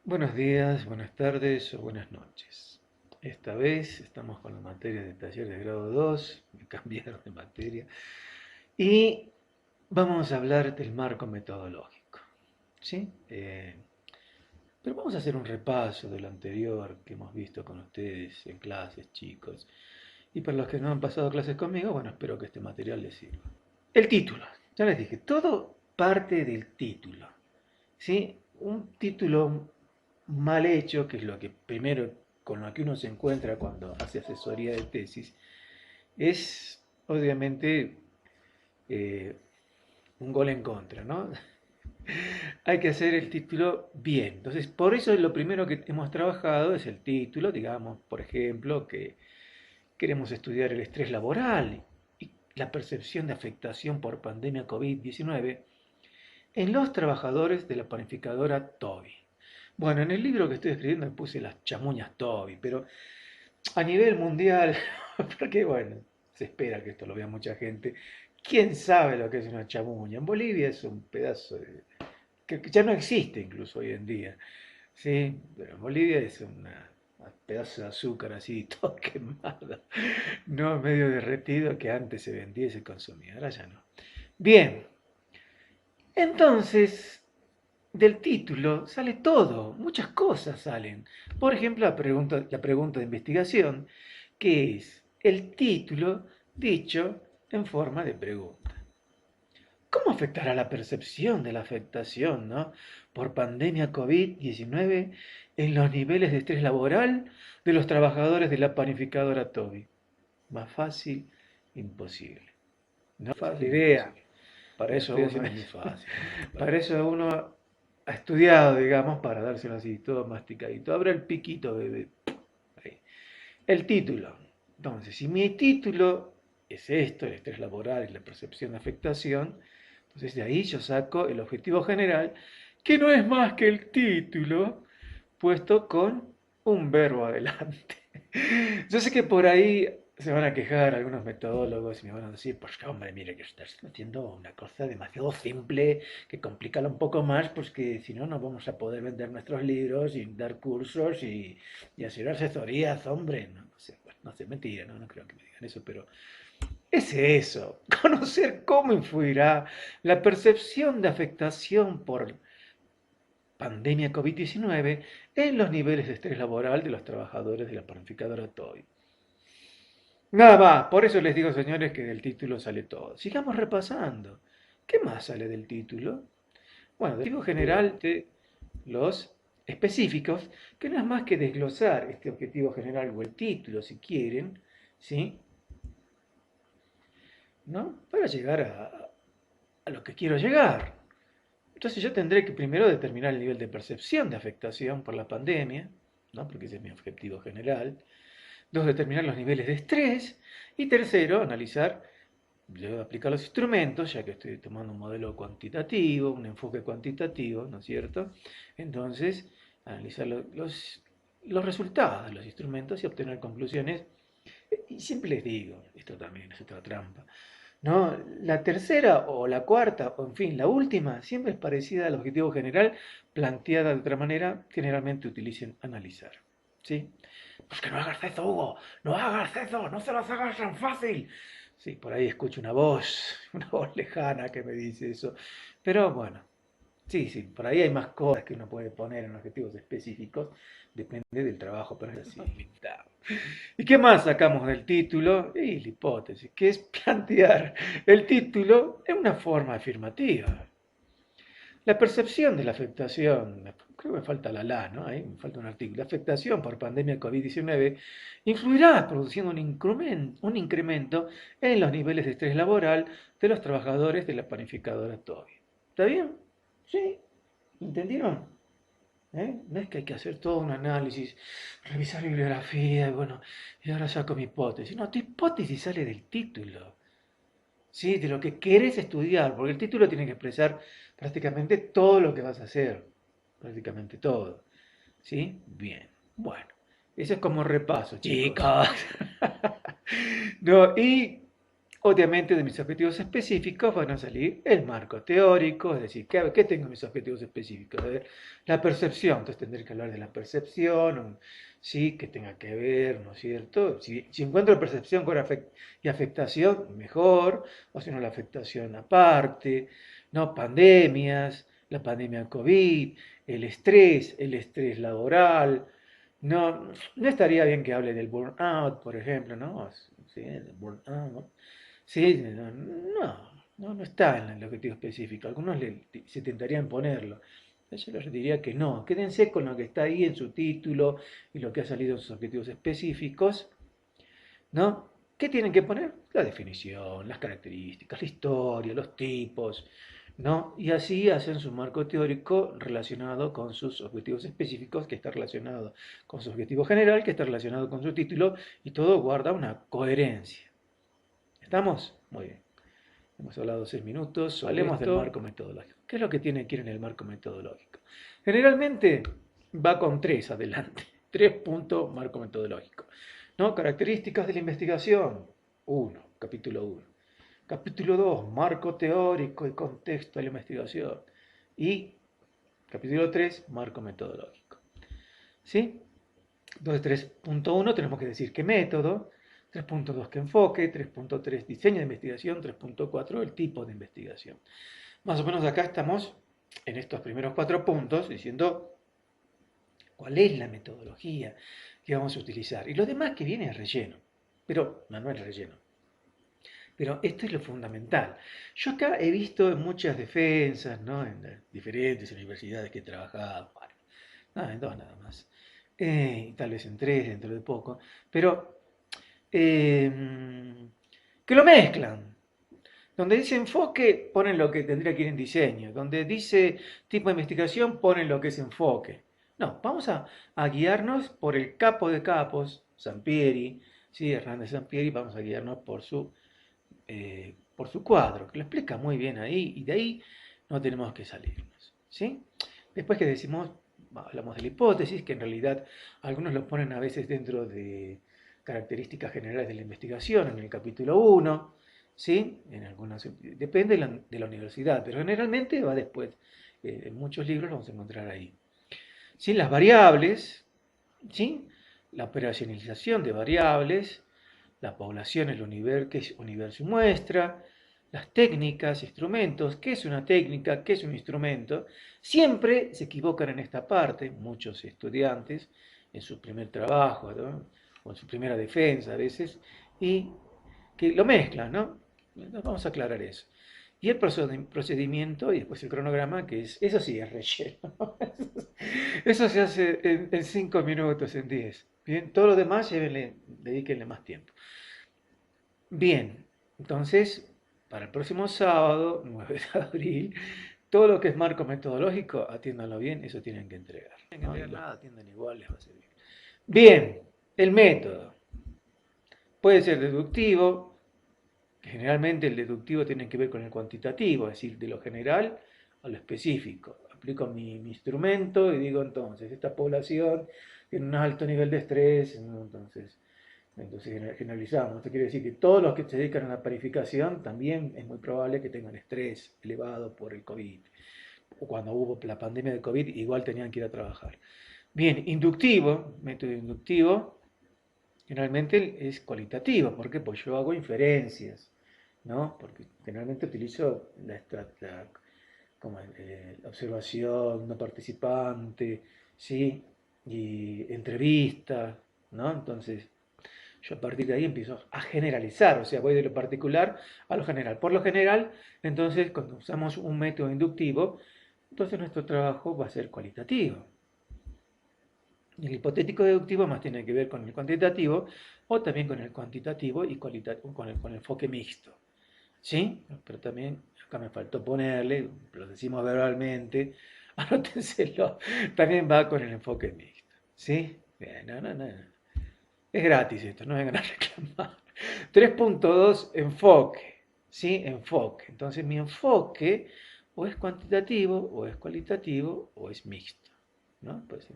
Buenos días, buenas tardes o buenas noches. Esta vez estamos con la materia de taller de grado 2, me cambiaron de materia, y vamos a hablar del marco metodológico. ¿Sí? Pero vamos a hacer un repaso de lo anterior que hemos visto con ustedes en clases, chicos. Y para los que no han pasado clases conmigo, bueno, espero que este material les sirva. El título, ya les dije, todo parte del título. ¿Sí? Un título mal hecho, que es lo que primero con lo que uno se encuentra cuando hace asesoría de tesis, es obviamente eh, un gol en contra, ¿no? Hay que hacer el título bien. Entonces, por eso lo primero que hemos trabajado es el título, digamos, por ejemplo, que queremos estudiar el estrés laboral y la percepción de afectación por pandemia COVID-19 en los trabajadores de la panificadora Toby. Bueno, en el libro que estoy escribiendo puse las chamuñas Toby, pero a nivel mundial, porque bueno, se espera que esto lo vea mucha gente, ¿quién sabe lo que es una chamuña? En Bolivia es un pedazo que ya no existe incluso hoy en día, ¿sí? Pero en Bolivia es un pedazo de azúcar así, todo quemado, no medio derretido que antes se vendía y se consumía, ahora ya no. Bien, entonces, del título sale todo, muchas cosas salen. Por ejemplo, la pregunta de investigación, que es el título dicho en forma de pregunta. ¿Cómo afectará la percepción de la afectación, ¿no? por pandemia COVID-19 en los niveles de estrés laboral de los trabajadores de la panificadora Toby? Más fácil, imposible. No fácil, Idea. imposible. Para Lo eso estoy uno haciendo muy es, fácil. para eso uno ha estudiado, digamos, para dárselo así, todo masticadito. Abra el piquito, bebé. Ahí. El título. Entonces, si mi título es esto, el estrés laboral y la percepción de afectación, entonces de ahí yo saco el objetivo general, que no es más que el título puesto con un verbo adelante. Yo sé que por ahí se van a quejar algunos metodólogos y me van a decir, pues que hombre, mire que estás haciendo una cosa demasiado simple, que complica un poco más, pues que si no, no vamos a poder vender nuestros libros y dar cursos y hacer asesorías, hombre. No, no sé, bueno, no sé, mentira, no, no creo que me digan eso, pero es eso, conocer cómo influirá la percepción de afectación por pandemia COVID-19 en los niveles de estrés laboral de los trabajadores de la panificadora Toy. Nada más, por eso les digo, señores, que del título sale todo. Sigamos repasando. ¿Qué más sale del título? Bueno, del objetivo general de los específicos, que no es más que desglosar este objetivo general o el título, si quieren, ¿sí? ¿No? Para llegar a lo que quiero llegar. Entonces yo tendré que primero determinar el nivel de percepción de afectación por la pandemia, ¿no? Porque ese es mi objetivo general. Dos, determinar los niveles de estrés. Y tercero, analizar, yo aplicar los instrumentos, ya que estoy tomando un modelo cuantitativo, un enfoque cuantitativo, ¿no es cierto? Entonces, analizar los resultados de los instrumentos y obtener conclusiones. Y siempre les digo, esto también es otra trampa, ¿no? La tercera o la cuarta, o en fin, la última, siempre es parecida al objetivo general, planteada de otra manera, generalmente utilicen analizar. ¿Sí? Pues que no hagas eso, Hugo, no hagas eso, no se las hagas tan fácil. Sí, por ahí escucho una voz lejana que me dice eso. Pero bueno, sí, sí, por ahí hay más cosas que uno puede poner en objetivos específicos, depende del trabajo, pero es así. ¿Y qué más sacamos del título? Y la hipótesis, que es plantear el título en una forma afirmativa. La percepción de la afectación, creo que me falta ¿no? Ahí me falta un artículo. La afectación por pandemia COVID-19 influirá produciendo un incremento en los niveles de estrés laboral de los trabajadores de la panificadora Toby. ¿Está bien? ¿Sí? ¿Entendieron? ¿Eh? No es que hay que hacer todo un análisis, revisar bibliografía, y bueno, y ahora saco mi hipótesis. No, tu hipótesis sale del título, ¿sí? De lo que querés estudiar, porque el título tiene que expresar prácticamente todo lo que vas a hacer, prácticamente todo, ¿sí? Bien, bueno, eso es como repaso, chicos. No, y Obviamente de mis objetivos específicos van a salir el marco teórico, es decir, ¿qué tengo en mis objetivos específicos? A ver, la percepción, entonces tendré que hablar de la percepción, sí, que tenga que ver, ¿no es cierto? Si encuentro percepción y afectación, mejor, o si no la afectación aparte, ¿no? Pandemias, la pandemia COVID, el estrés laboral, no estaría bien que hable del burnout, por ejemplo, ¿no? Sí, el burnout, ¿no? Sí, no está en el objetivo específico. Algunos se tentarían ponerlo. Yo les diría que no. Quédense con lo que está ahí en su título y lo que ha salido en sus objetivos específicos, ¿no? ¿Qué tienen que poner? La definición, las características, la historia, los tipos, ¿no? Y así hacen su marco teórico relacionado con sus objetivos específicos, que está relacionado con su objetivo general, que está relacionado con su título, y todo guarda una coherencia. ¿Estamos? Muy bien. Hemos hablado 6 minutos sobre hablemos del marco metodológico. ¿Qué es lo que tiene que ir en el marco metodológico? Generalmente va con tres adelante. 3 puntos marco metodológico. ¿No? Características de la investigación. 1, capítulo 1. Capítulo 2, marco teórico y contexto de la investigación. Y capítulo 3, marco metodológico. ¿Sí? Entonces, 3.1 tenemos que decir qué método, 3.2 qué enfoque, 3.3 diseño de investigación, 3.4 el tipo de investigación. Más o menos acá estamos en estos primeros 4 puntos diciendo cuál es la metodología que vamos a utilizar. Y lo demás que viene es relleno, pero no es relleno. Pero esto es lo fundamental. Yo acá he visto en muchas defensas, ¿no? En las diferentes universidades que he trabajado, bueno, no, en dos nada más, tal vez en tres dentro de poco, pero que lo mezclan. Donde dice enfoque, ponen lo que tendría que ir en diseño. Donde dice tipo de investigación, ponen lo que es enfoque. No, vamos a guiarnos por el capo de capos, Sampieri, ¿sí? Hernández Sampieri, vamos a guiarnos por su cuadro, que lo explica muy bien ahí, y de ahí no tenemos que salirnos. ¿Sí? Después que decimos, hablamos de la hipótesis, que en realidad algunos lo ponen a veces dentro de características generales de la investigación, en el capítulo 1, ¿sí? En algunas, depende de la universidad, pero generalmente va después. En muchos libros lo vamos a encontrar ahí. ¿Sí? Las variables, ¿sí? La operacionalización de variables, la población, qué es universo y muestra, las técnicas, instrumentos, qué es una técnica, qué es un instrumento. Siempre se equivocan en esta parte, muchos estudiantes, en su primer trabajo, ¿no? O en su primera defensa a veces, y que lo mezclan, ¿no? Vamos a aclarar eso. Y el procedimiento y después el cronograma, que eso sí es relleno. Eso se hace en 5 minutos, en 10. Bien, todo lo demás dedíquenle más tiempo. Bien, entonces, para el próximo sábado, 9 de abril, todo lo que es marco metodológico, atiéndanlo bien, eso tienen que entregar. No tienen que entregar nada, atiendan igual, les va a servir. Bien, el método. Puede ser deductivo, que generalmente el deductivo tiene que ver con el cuantitativo, es decir, de lo general a lo específico. Aplico mi instrumento y digo entonces, esta población tiene un alto nivel de estrés, ¿no? Entonces generalizamos. Esto quiere decir que todos los que se dedican a la parificación también es muy probable que tengan estrés elevado por el COVID. O cuando hubo la pandemia de COVID, igual tenían que ir a trabajar. Bien, inductivo, método inductivo, generalmente es cualitativo. ¿Por qué? Pues yo hago inferencias, ¿no? Porque generalmente utilizo como la observación no participante, ¿sí? Y entrevista, ¿no? Entonces, yo a partir de ahí empiezo a generalizar, o sea, voy de lo particular a lo general. Por lo general, entonces, cuando usamos un método inductivo, entonces nuestro trabajo va a ser cualitativo. El hipotético deductivo más tiene que ver con el cuantitativo o también con el cuantitativo y con el enfoque mixto. ¿Sí? Pero también acá me faltó ponerle, lo decimos verbalmente, anótenselo, también va con el enfoque mixto. ¿Sí? Bien, no. Es gratis esto, no vengan a reclamar. 3.2, enfoque. ¿Sí? Enfoque. Entonces mi enfoque o es cuantitativo, o es cualitativo, o es mixto. ¿No? Pues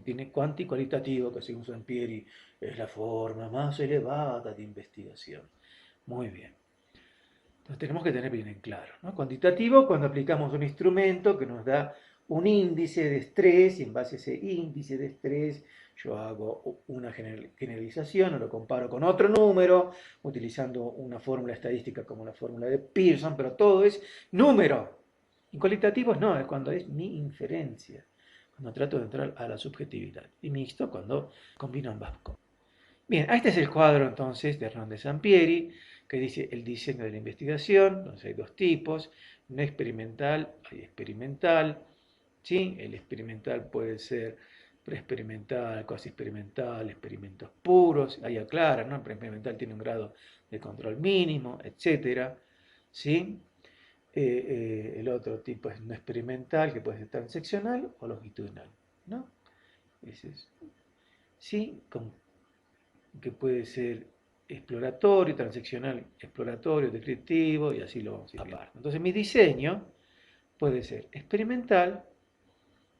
tiene cuanti y cualitativo, que según Sampieri es la forma más elevada de investigación. Muy bien. Entonces tenemos que tener bien en claro, ¿no? Cuantitativo, cuando aplicamos un instrumento que nos da un índice de estrés y en base a ese índice de estrés yo hago una generalización o lo comparo con otro número utilizando una fórmula estadística como la fórmula de Pearson, pero todo es número. Y cualitativos no, es cuando es mi inferencia, cuando trato de entrar a la subjetividad. Y mixto cuando combino ambas cosas. Bien, este es el cuadro entonces de Hernández Sampieri, que dice el diseño de la investigación. Entonces hay dos tipos, no experimental, hay experimental, ¿sí? El experimental puede ser preexperimental, cuasi experimental, experimentos puros, ahí aclara, ¿no? El preexperimental tiene un grado de control mínimo, etcétera, ¿sí? El otro tipo es no experimental, que puede ser transeccional o longitudinal, ¿no? Ese es, ¿sí? Que puede ser exploratorio, transaccional, exploratorio, descriptivo, y así lo vamos a ir aparte. Entonces mi diseño puede ser experimental,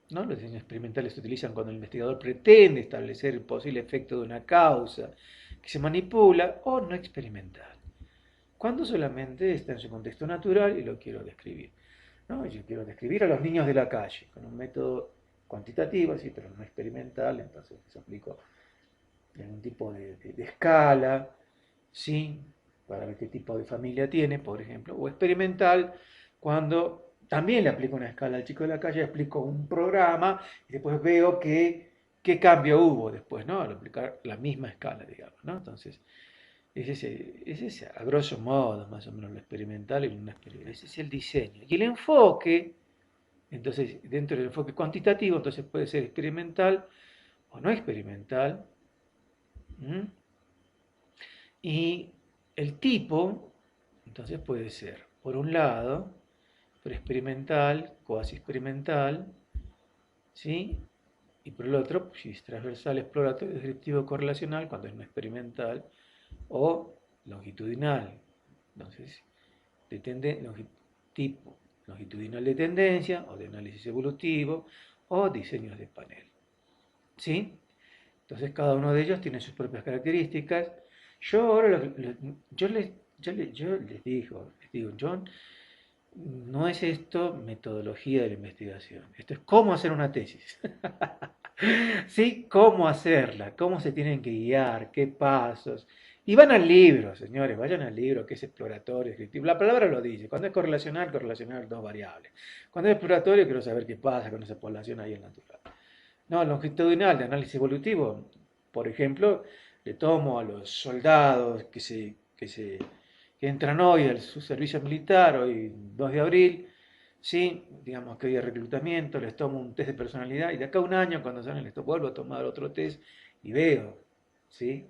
¿no? Los diseños experimentales se utilizan cuando el investigador pretende establecer el posible efecto de una causa que se manipula, o no experimental, cuando solamente está en su contexto natural y lo quiero describir. ¿No? Yo quiero describir a los niños de la calle con un método cuantitativo, sí, pero no experimental, entonces se aplicó en un tipo de escala, ¿sí? Para ver qué tipo de familia tiene, por ejemplo, o experimental, cuando también le aplico una escala al chico de la calle, explico un programa y después veo qué cambio hubo después, ¿no? Al aplicar la misma escala, digamos, ¿no? Entonces, es ese, a grosso modo, más o menos lo experimental y lo no experimental. Ese es el diseño. Y el enfoque, entonces, dentro del enfoque cuantitativo, entonces puede ser experimental o no experimental. ¿Mm? Y el tipo, entonces puede ser, por un lado, preexperimental, cuasi experimental, ¿sí? Y por el otro, si es transversal, exploratorio, descriptivo, correlacional, cuando es no experimental, o longitudinal. Entonces, tipo longitudinal de tendencia, o de análisis evolutivo, o diseños de panel. ¿Sí? Entonces cada uno de ellos tiene sus propias características. Yo ahora yo les digo, John, no es esto metodología de la investigación, esto es cómo hacer una tesis. ¿Sí? Cómo hacerla, cómo se tienen que guiar, qué pasos. Y van al libro, señores, vayan al libro que es exploratorio, descriptivo. La palabra lo dice. Cuando es correlacional, correlacional dos variables. Cuando es exploratorio, quiero saber qué pasa con esa población ahí en natural. No, longitudinal de análisis evolutivo, por ejemplo, le tomo a los soldados que entran hoy al su servicio militar, hoy 2 de abril, ¿sí? Digamos que hoy hay reclutamiento, les tomo un test de personalidad y de acá a un año, cuando salen, les vuelvo a tomar otro test y veo, ¿sí?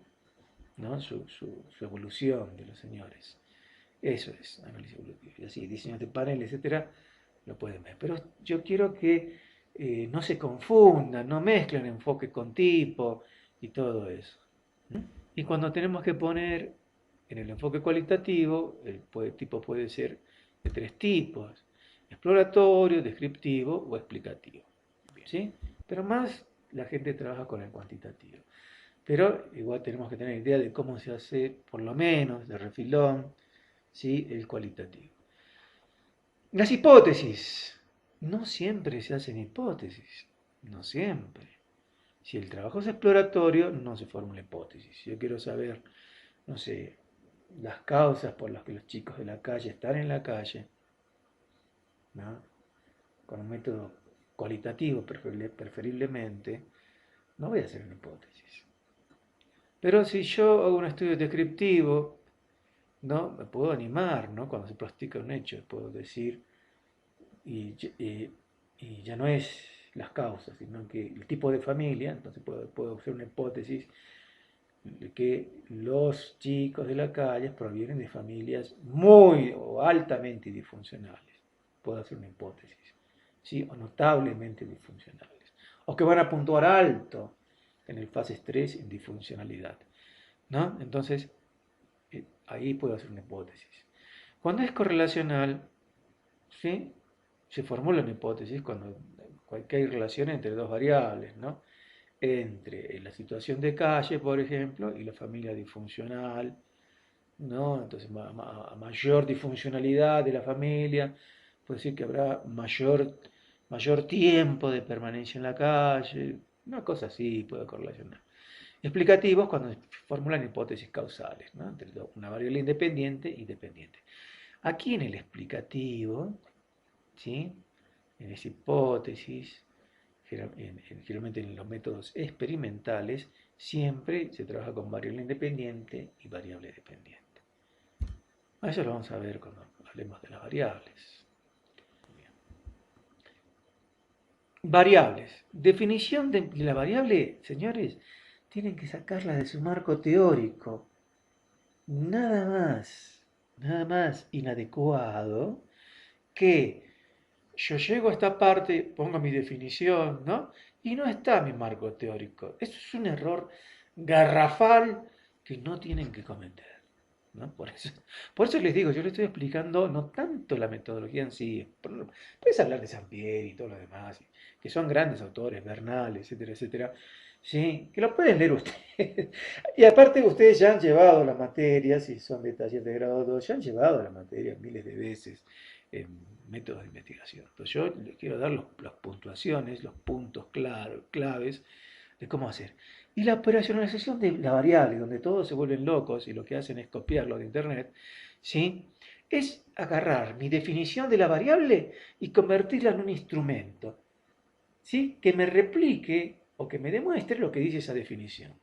¿No? Su evolución de los señores. Eso es análisis evolutivo. Y así, diseños de panel, etcétera, lo pueden ver. Pero yo quiero que no se confundan, no mezclen enfoque con tipo y todo eso. ¿Mm? Y cuando tenemos que poner en el enfoque cualitativo, tipo puede ser de tres tipos: exploratorio, descriptivo o explicativo. ¿Sí? Pero más la gente trabaja con el cuantitativo. Pero igual tenemos que tener idea de cómo se hace, por lo menos, de refilón, ¿sí? El cualitativo. Las hipótesis. No siempre se hacen hipótesis. No siempre. Si el trabajo es exploratorio, no se forma una hipótesis. Si yo quiero saber, no sé, las causas por las que los chicos de la calle están en la calle, ¿no? Con un método cualitativo preferiblemente, no voy a hacer una hipótesis. Pero si yo hago un estudio descriptivo, ¿no? Me puedo animar, ¿no? Cuando se practica un hecho, puedo decir, y, y ya no es las causas, sino que el tipo de familia, entonces puedo hacer una hipótesis de que los chicos de la calle provienen de familias muy o altamente disfuncionales. Puedo hacer una hipótesis, ¿sí? O notablemente disfuncionales. O que van a puntuar alto en el fase 3 en disfuncionalidad, ¿no? Entonces, ahí puedo hacer una hipótesis. Cuando es correlacional, ¿sí? Se formula una hipótesis cuando hay relación entre dos variables, ¿no? Entre la situación de calle, por ejemplo, y la familia disfuncional, ¿no? Entonces, a mayor disfuncionalidad de la familia, puede decir que habrá mayor tiempo de permanencia en la calle, una cosa así puede correlacionar. Explicativos cuando formulan hipótesis causales, ¿no? Entre una variable independiente y dependiente. Aquí en el explicativo, ¿sí? En esa hipótesis, generalmente en los métodos experimentales, siempre se trabaja con variable independiente y variable dependiente. A eso lo vamos a ver cuando hablemos de las variables. Variables. Definición de la variable, señores, tienen que sacarla de su marco teórico. Nada más inadecuado que yo llego a esta parte, pongo mi definición, ¿no? Y no está mi marco teórico. Eso es un error garrafal que no tienen que cometer, ¿no? Por eso les digo, yo les estoy explicando no tanto la metodología en sí, puedes hablar de Sampieri y todo lo demás, que son grandes autores, Bernal, etcétera, etcétera, sí, que lo pueden leer ustedes. Y aparte ustedes ya han llevado la materia, si son de taller de grado 2, ya han llevado la materia miles de veces en métodos de investigación. Entonces yo les quiero dar las puntuaciones, los puntos claves de cómo hacer. Y la operacionalización de la variable, donde todos se vuelven locos y lo que hacen es copiarlo de Internet, ¿sí? Es agarrar mi definición de la variable y convertirla en un instrumento, ¿sí? Que me replique o que me demuestre lo que dice esa definición.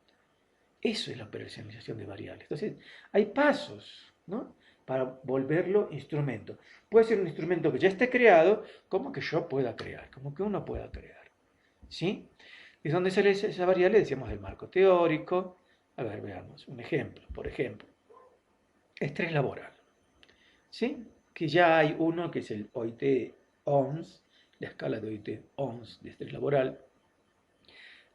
Eso es la operacionalización de variables. Entonces, hay pasos, ¿no? Para volverlo instrumento. Puede ser un instrumento que ya esté creado, como que yo pueda crear, como que uno pueda crear. ¿Sí? Es donde sale esa variable, decíamos, del marco teórico. A ver, veamos un ejemplo. Por ejemplo, estrés laboral. ¿Sí? Que ya hay uno que es el OIT-OMS, la escala de OIT-OMS de estrés laboral.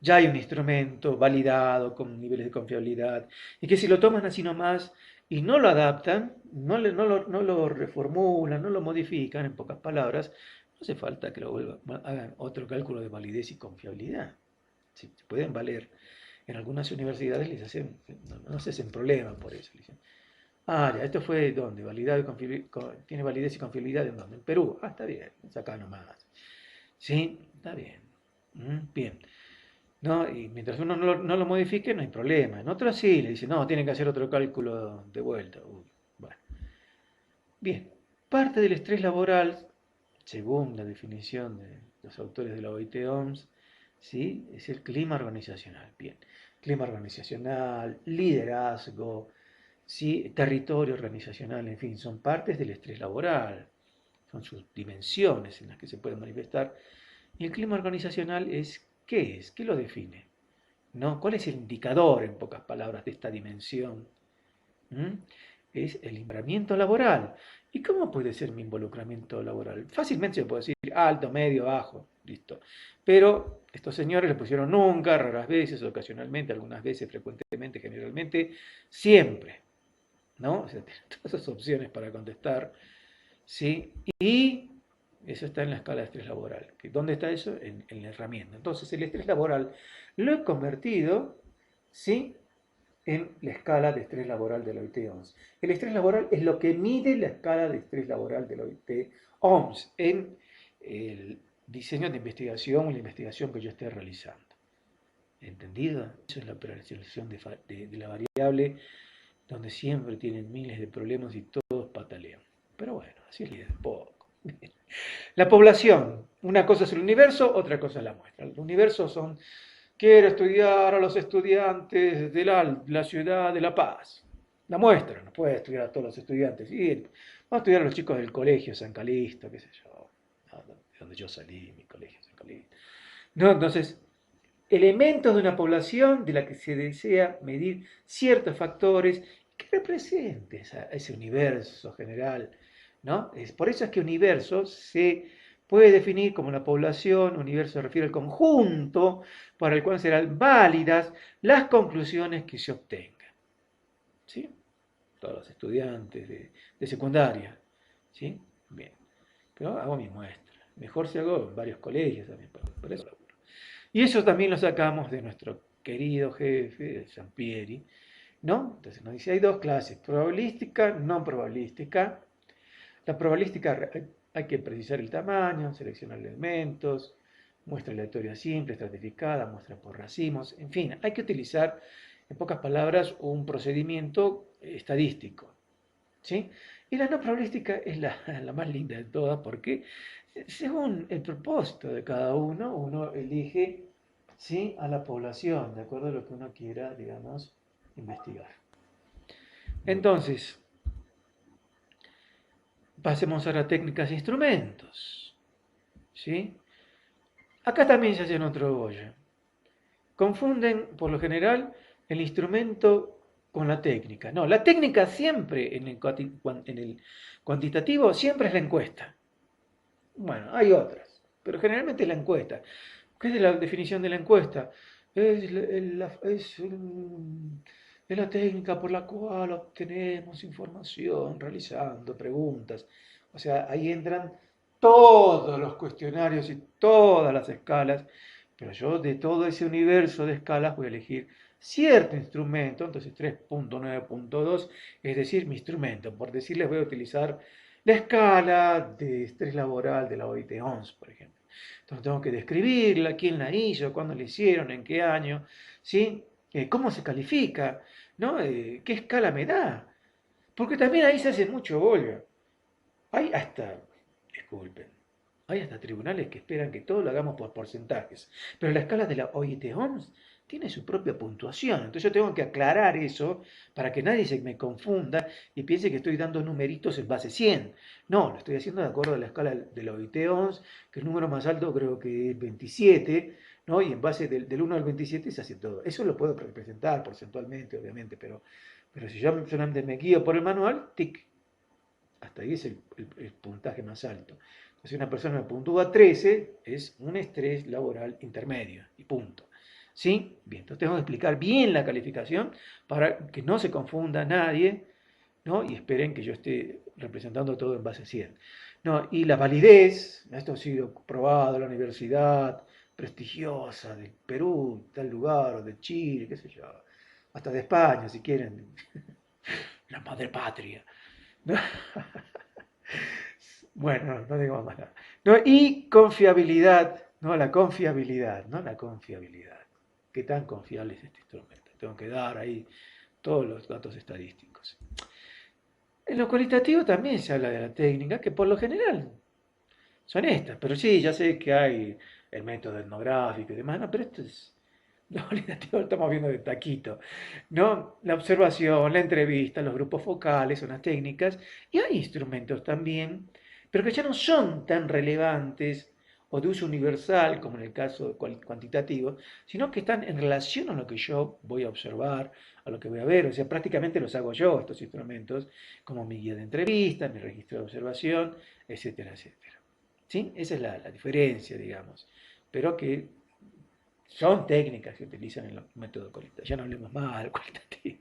Ya hay un instrumento validado con niveles de confiabilidad y que si lo toman así nomás y no lo adaptan, no lo reformulan, no lo modifican, en pocas palabras, no hace falta que hagan otro cálculo de validez y confiabilidad. Si pueden valer. En algunas universidades les hacen, no se hacen problema por eso. Dicen, ya, esto fue ¿dónde? Tiene validez y confiabilidad en dónde? En Perú. Está bien, acá nomás. Sí, está bien. Bien. ¿No? Y mientras uno no lo modifique, no hay problema. En otros sí, le dicen, no, tienen que hacer otro cálculo de vuelta. Uy, bueno. Bien, parte del estrés laboral, según la definición de los autores de la OIT-OMS, ¿sí? Es el clima organizacional. Bien, clima organizacional, liderazgo, ¿sí? Territorio organizacional, en fin, son partes del estrés laboral, son sus dimensiones en las que se pueden manifestar. Y el clima organizacional es, ¿qué es? ¿Qué lo define? ¿No? ¿Cuál es el indicador, en pocas palabras, de esta dimensión? ¿Mm? Es el involucramiento laboral. ¿Y cómo puede ser mi involucramiento laboral? Fácilmente se puede decir alto, medio, bajo, listo. Pero estos señores le pusieron nunca, raras veces, ocasionalmente, algunas veces, frecuentemente, generalmente, siempre, ¿no? O sea, tienen todas esas opciones para contestar, ¿sí? Y eso está en la escala de estrés laboral. ¿Dónde está eso? En la herramienta. Entonces, el estrés laboral lo he convertido, ¿sí? En la escala de estrés laboral de la OIT-OMS. El estrés laboral es lo que mide la escala de estrés laboral de la OIT-OMS en el diseño de investigación o la investigación que yo esté realizando. ¿Entendido? Eso es la operacionalización de la variable, donde siempre tienen miles de problemas y todos patalean. Pero bueno, así es de poco. La población, una cosa es el universo, otra cosa es la muestra. El universo son, quiero estudiar a los estudiantes de la ciudad de La Paz. La muestra, no puede estudiar a todos los estudiantes. Y vamos a estudiar a los chicos del colegio San Calixto, qué sé yo, de donde yo salí, mi colegio San Calixto. No, entonces, elementos de una población de la que se desea medir ciertos factores que representen ese universo general, ¿no? Por eso es que universo se puede definir como una población, universo se refiere al conjunto para el cual serán válidas las conclusiones que se obtengan, ¿sí? Todos los estudiantes de secundaria, ¿sí? Bien, pero hago mi muestra. Mejor si hago en varios colegios también, por eso y eso también lo sacamos de nuestro querido jefe, Sampieri, ¿no? Entonces nos dice, hay dos clases, probabilística, no probabilística. La probabilística hay que precisar el tamaño, seleccionar elementos, muestra aleatoria simple, estratificada, muestra por racimos, en fin, hay que utilizar, en pocas palabras, un procedimiento estadístico, ¿sí? Y la no probabilística es la más linda de todas porque según el propósito de cada uno, uno elige, ¿sí?, a la población, de acuerdo a lo que uno quiera, digamos, investigar. Entonces, pasemos ahora a técnicas e instrumentos, ¿sí? Acá también se hacen otro bollo. Confunden, por lo general, el instrumento con la técnica. No, la técnica siempre en el cuantitativo siempre es la encuesta. Bueno, hay otras, pero generalmente es la encuesta. ¿Qué es la definición de la encuesta? Es la técnica por la cual obtenemos información realizando preguntas. O sea, ahí entran todos los cuestionarios y todas las escalas, pero yo de todo ese universo de escalas voy a elegir cierto instrumento, entonces 3.9.2, es decir, mi instrumento. Por decirles, voy a utilizar la escala de estrés laboral de la OIT-11, por ejemplo. Entonces tengo que describirla, quién la hizo, cuándo la hicieron, en qué año, ¿sí? ¿Cómo se califica? ¿No? ¿Qué escala me da? Porque también ahí se hace mucho bollo. Hay hasta, disculpen, hay hasta tribunales que esperan que todo lo hagamos por porcentajes. Pero la escala de la OIT-OMS tiene su propia puntuación. Entonces yo tengo que aclarar eso para que nadie se me confunda y piense que estoy dando numeritos en base 100. No, lo estoy haciendo de acuerdo a la escala de la OIT-OMS, que el número más alto creo que es 27, ¿no? Y en base del 1 al 27 se hace todo. Eso lo puedo representar porcentualmente, obviamente, pero si yo solamente me guío por el manual, tic, hasta ahí es el puntaje más alto. Entonces, si una persona me puntúa 13, es un estrés laboral intermedio y punto. ¿Sí? Bien, entonces tengo que explicar bien la calificación para que no se confunda nadie, ¿no? Y esperen que yo esté representando todo en base 100. No, y la validez, esto ha sido probado en la universidad prestigiosa del Perú, tal lugar, o de Chile, qué sé yo, hasta de España, si quieren, la madre patria. ¿No? Bueno, no digo más nada. No, y confiabilidad, ¿no? La confiabilidad, ¿no? La confiabilidad. ¿Qué tan confiable es este instrumento? Tengo que dar ahí todos los datos estadísticos. En lo cualitativo también se habla de la técnica, que por lo general son estas, pero sí, ya sé que hay el método etnográfico y demás, no, pero esto es, lo cualitativo lo estamos viendo de taquito, ¿no? La observación, la entrevista, los grupos focales son las técnicas, y hay instrumentos también, pero que ya no son tan relevantes o de uso universal, como en el caso cuantitativo, sino que están en relación a lo que yo voy a observar, a lo que voy a ver, o sea, prácticamente los hago yo, estos instrumentos, como mi guía de entrevista, mi registro de observación, etcétera, etcétera. ¿Sí? Esa es la diferencia, digamos, pero que son técnicas que utilizan en el método cualitativo. Ya no hablemos más del cualitativo.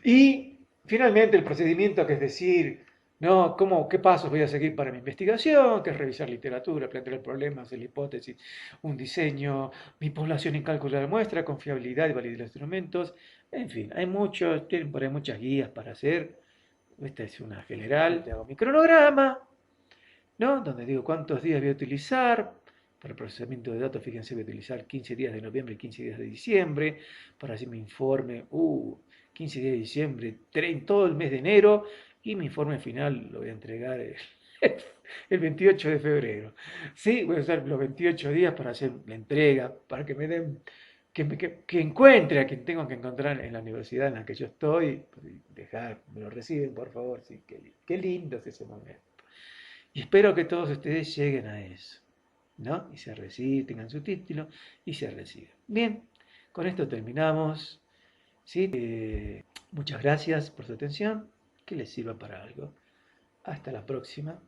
Y finalmente el procedimiento, que es decir, ¿no? ¿Qué pasos voy a seguir para mi investigación? Que es revisar literatura, plantear problemas, la hipótesis, un diseño, mi población y cálculo de la muestra, confiabilidad y validez de los instrumentos. En fin, hay muchos, tienen por ahí muchas guías para hacer. Esta es una general, te hago mi cronograma, ¿no? Donde digo cuántos días voy a utilizar. Para el procesamiento de datos, fíjense, voy a utilizar 15 días de noviembre y 15 días de diciembre. Para hacer mi informe, 15 días de diciembre, todo el mes de enero. Y mi informe final lo voy a entregar el 28 de febrero. Sí, voy a usar los 28 días para hacer la entrega, para que me den, que encuentre a quien tengo que encontrar en la universidad en la que yo estoy. Me lo reciben, por favor. Sí, qué lindo es ese momento. Y espero que todos ustedes lleguen a eso, ¿no? Y se reciban, tengan su título y se reciban. Bien, con esto terminamos. ¿Sí? Muchas gracias por su atención, que les sirva para algo. Hasta la próxima.